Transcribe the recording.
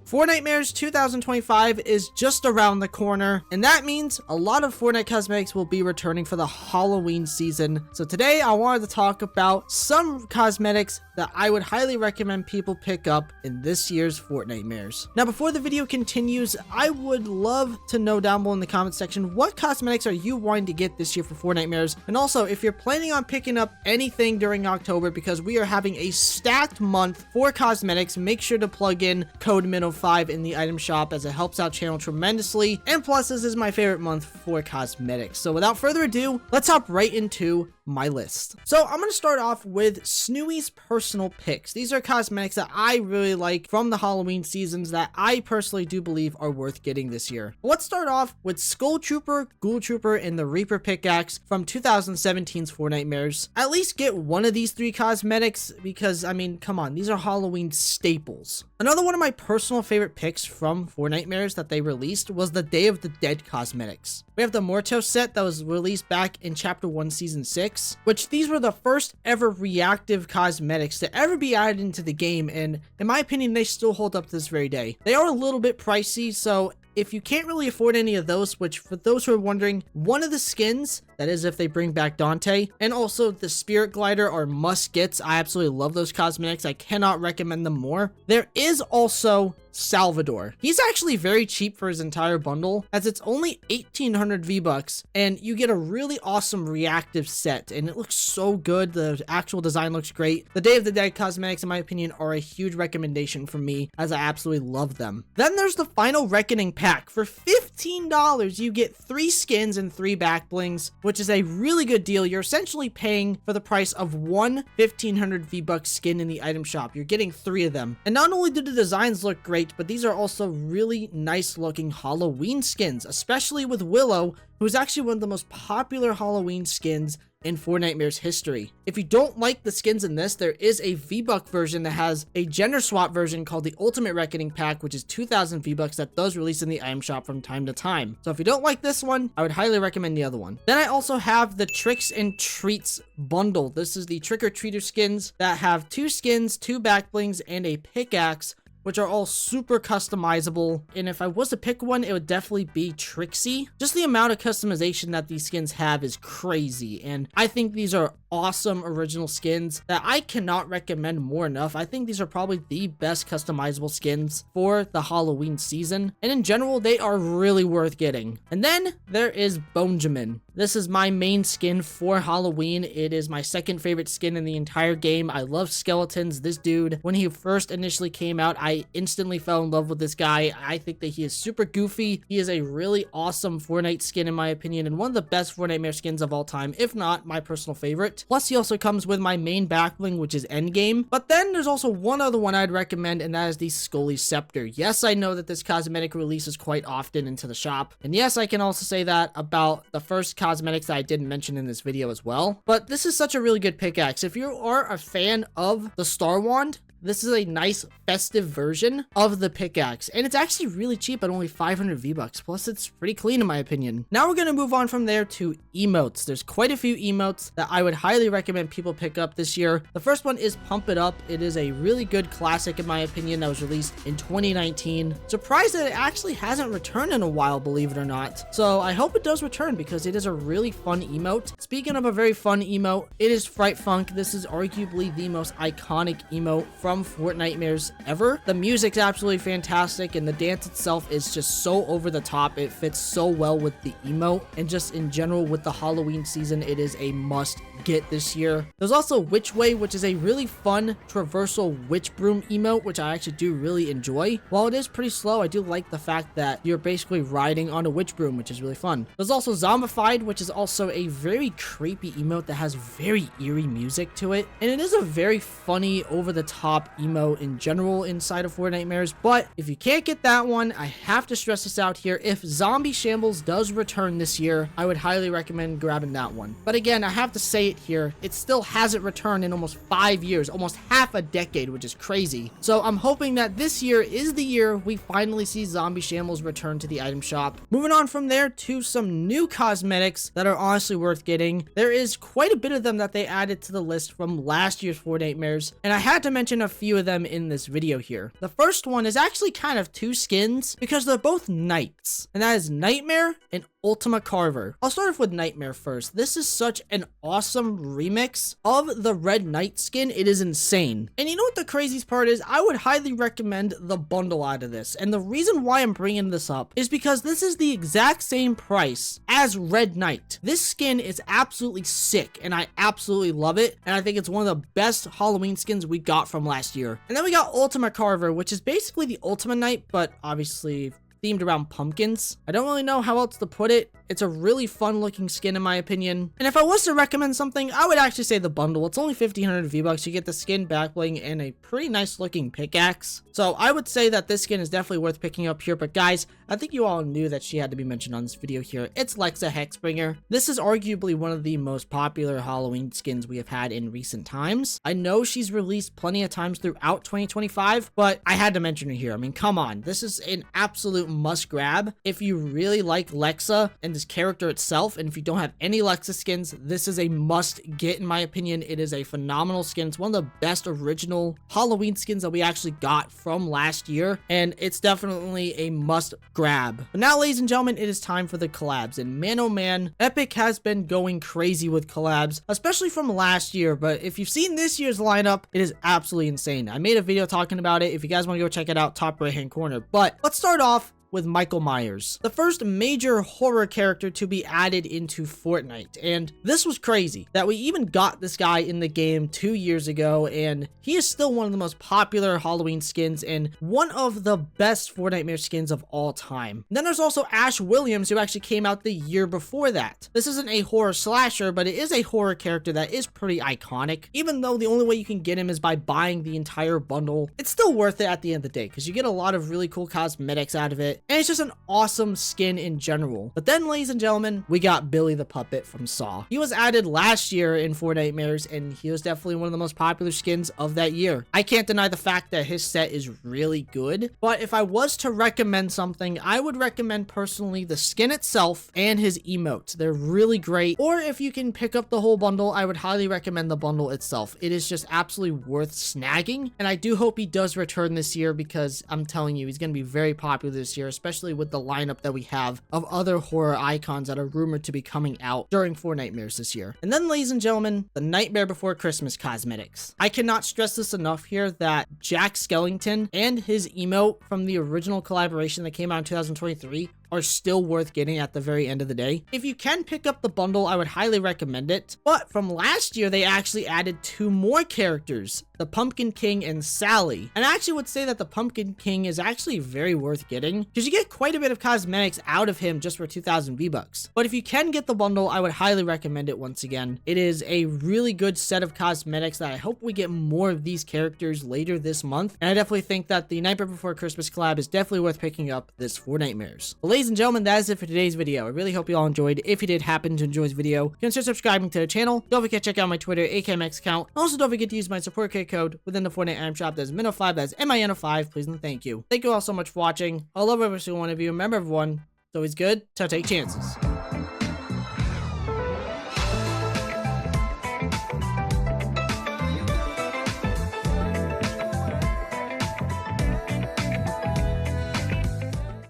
Fortnitemares 2025 is just around the corner, and that means a lot of Fortnite cosmetics will be returning for the Halloween season. So today I wanted to talk about some cosmetics that I would highly recommend people pick up in this year's Fortnitemares. Now, before the video continues, I would love to know down below in the comment section, what cosmetics are you wanting to get this year for Fortnitemares? And also, if you're planning on picking up anything during October, because we are having a stacked month for cosmetics, make sure to plug in code MINNOW5 in the item shop, as it helps out channel tremendously. And plus, this is my favorite month for cosmetics. So without further ado, let's hop right into my list. So I'm going to start off with Snooey's personal picks. These are cosmetics that I really like from the Halloween seasons that I personally do believe are worth getting this year. Let's start off with Skull Trooper, Ghoul Trooper, and the Reaper pickaxe from 2017's Fortnitemares. At least get one of these three cosmetics because, I mean, come on, these are Halloween staples. Another one of my personal favorite picks from Fortnitemares that they released was the Day of the Dead cosmetics. We have the Morto set that was released back in Chapter 1, Season 6, which these were the first ever reactive cosmetics to ever be added into the game, and in my opinion, they still hold up to this very day. They are a little bit pricey, so if you can't really afford any of those, which for those who are wondering, one of the skins, that is if they bring back Dante, and also the Spirit Glider are must gets. I absolutely love those cosmetics. I cannot recommend them more. There is also Salvador. He's actually very cheap for his entire bundle, as it's only 1,800 V-Bucks, and you get a really awesome reactive set, and it looks so good. The actual design looks great. The Day of the Dead cosmetics, in my opinion, are a huge recommendation for me, as I absolutely love them. Then there's the Final Reckoning pack. For $15, you get 3 skins and 3 back blings, which is a really good deal. You're essentially paying for the price of one 1,500 V-Bucks skin in the item shop. You're getting 3 of them. And not only do the designs look great, but these are also really nice looking Halloween skins, especially with Willow, who's actually one of the most popular Halloween skins in Fortnitemares history. If you don't like the skins in this, there is a V-Buck version that has a gender swap version called the Ultimate Reckoning Pack, which is 2,000 V-Bucks that does release in the item shop from time to time. So if you don't like this one, I would highly recommend the other one. Then I also have the Tricks and Treats bundle. This is the Trick or Treater skins that have 2 skins, 2 back blings, and a pickaxe, which are all super customizable. And if I was to pick one, it would definitely be Trixie. Just the amount of customization that these skins have is crazy, and I think these are awesome original skins that I cannot recommend more enough. I think these are probably the best customizable skins for the Halloween season, and in general, they are really worth getting. And then there is Benjamin. This is my main skin for Halloween. It is my second favorite skin in the entire game. I love skeletons. This dude, when he first initially came out, I instantly fell in love with this guy. I think that he is super goofy. He is a really awesome Fortnite skin in my opinion, and one of the best Fortnitemares skins of all time, if not my personal favorite. Plus, he also comes with my main backbling, which is Endgame. But then there's also one other one I'd recommend, and that is the Scully Scepter. Yes, I know that this cosmetic releases quite often into the shop, and yes, I can also say that about the first cosmetics that I didn't mention in this video as well. But this is such a really good pickaxe. If you are a fan of the Star Wand, this is a nice festive version of the pickaxe, and it's actually really cheap at only 500 V-Bucks. Plus, it's pretty clean in my opinion. Now we're going to move on from there to emotes. There's quite a few emotes that I would highly recommend people pick up this year. The first one is Pump It Up. It is a really good classic in my opinion that was released in 2019. Surprised that it actually hasn't returned in a while, believe it or not. So I hope it does return because it is a really fun emote. Speaking of a very fun emote, it is Fright Funk. This is arguably the most iconic emote from Fortnitemares ever. The music's absolutely fantastic, and the dance itself is just so over the top. It fits so well with the emote, and just in general with the Halloween season, it is a must get this year. There's also Witch Way, which is a really fun traversal witch broom emote, which I actually do really enjoy. While it is pretty slow, I do like the fact that you're basically riding on a witch broom, which is really fun. There's also Zombified, which is also a very creepy emote that has very eerie music to it, and it is a very funny, over-the-top emote in general inside of Fortnitemares. But if you can't get that one, I have to stress this out here. If Zombie Shambles does return this year, I would highly recommend grabbing that one. But again, I have to say, it here, it still hasn't returned in almost 5 years, almost half a decade, which is crazy. So I'm hoping that this year is the year we finally see Zombie Shambles return to the item shop. Moving on from there to some new cosmetics that are honestly worth getting. There is quite a bit of them that they added to the list from last year's Fortnitemares, and I had to mention a few of them in this video here. The first one is actually kind of two skins because they're both knights, and that is Nightmare and Ultima Carver. I'll start off with Nightmare first. This is such an awesome remix of the Red Knight skin. It is insane. And you know what the craziest part is? I would highly recommend the bundle out of this. And the reason why I'm bringing this up is because this is the exact same price as Red Knight. This skin is absolutely sick and I absolutely love it. And I think it's one of the best Halloween skins we got from last year. And then we got Ultima Carver, which is basically the Ultima Knight, but obviously themed around pumpkins. I don't really know how else to put it. It's a really fun looking skin in my opinion. And if I was to recommend something, I would actually say the bundle. It's only 1,500 V-Bucks. You get the skin, back bling, and a pretty nice looking pickaxe. So I would say that this skin is definitely worth picking up here. But guys, I think you all knew that she had to be mentioned on this video here. It's Lexa Hexbringer. This is arguably one of the most popular Halloween skins we have had in recent times. I know she's released plenty of times throughout 2025, but I had to mention her here. I mean, come on. This is an absolute must grab. If you really like Lexa and this character itself, and if you don't have any Lexa skins, this is a must get in my opinion. It is a phenomenal skin. It's one of the best original Halloween skins that we actually got from last year, and it's definitely a must grab. But now, ladies and gentlemen, it is time for the collabs, and man oh man, Epic has been going crazy with collabs, especially from last year. But if you've seen this year's lineup, it is absolutely insane. I made a video talking about it. If you guys want to go check it out, top right hand corner. But let's start off with Michael Myers, the first major horror character to be added into Fortnite. And this was crazy that we even got this guy in the game 2 years ago, and he is still one of the most popular Halloween skins and one of the best Fortnitemares skins of all time. And then there's also Ash Williams, who actually came out the year before that. This isn't a horror slasher, but it is a horror character that is pretty iconic. Even though the only way you can get him is by buying the entire bundle, it's still worth it at the end of the day because you get a lot of really cool cosmetics out of it. And it's just an awesome skin in general. But then, ladies and gentlemen, we got Billy the Puppet from Saw. He was added last year in Fortnitemares, and he was definitely one of the most popular skins of that year. I can't deny the fact that his set is really good, but if I was to recommend something, I would recommend personally the skin itself and his emotes. They're really great. Or if you can pick up the whole bundle, I would highly recommend the bundle itself. It is just absolutely worth snagging, and I do hope he does return this year because I'm telling you, he's going to be very popular this year, especially with the lineup that we have of other horror icons that are rumored to be coming out during Fortnitemares this year. And then, ladies and gentlemen, the Nightmare Before Christmas cosmetics. I cannot stress this enough here that Jack Skellington and his emote from the original collaboration that came out in 2023 are still worth getting at the very end of the day. If you can pick up the bundle, I would highly recommend it. But from last year, they actually added 2 more characters, the Pumpkin King and Sally. And I actually would say that the Pumpkin King is actually very worth getting because you get quite a bit of cosmetics out of him just for 2,000 V-Bucks. But if you can get the bundle, I would highly recommend it once again. It is a really good set of cosmetics that I hope we get more of these characters later this month. And I definitely think that the Nightmare Before Christmas collab is definitely worth picking up this Fortnitemares. Ladies and gentlemen, that is it for today's video. I really hope you all enjoyed. If you did happen to enjoy this video, consider subscribing to the channel. Don't forget to check out my Twitter, AKMX account. Also, don't forget to use my support code within the Fortnite item shop. That's Minnow5, that's MINO5. Please and thank you. Thank you all so much for watching. I love every single one of you. Remember, everyone, it's always good to take chances.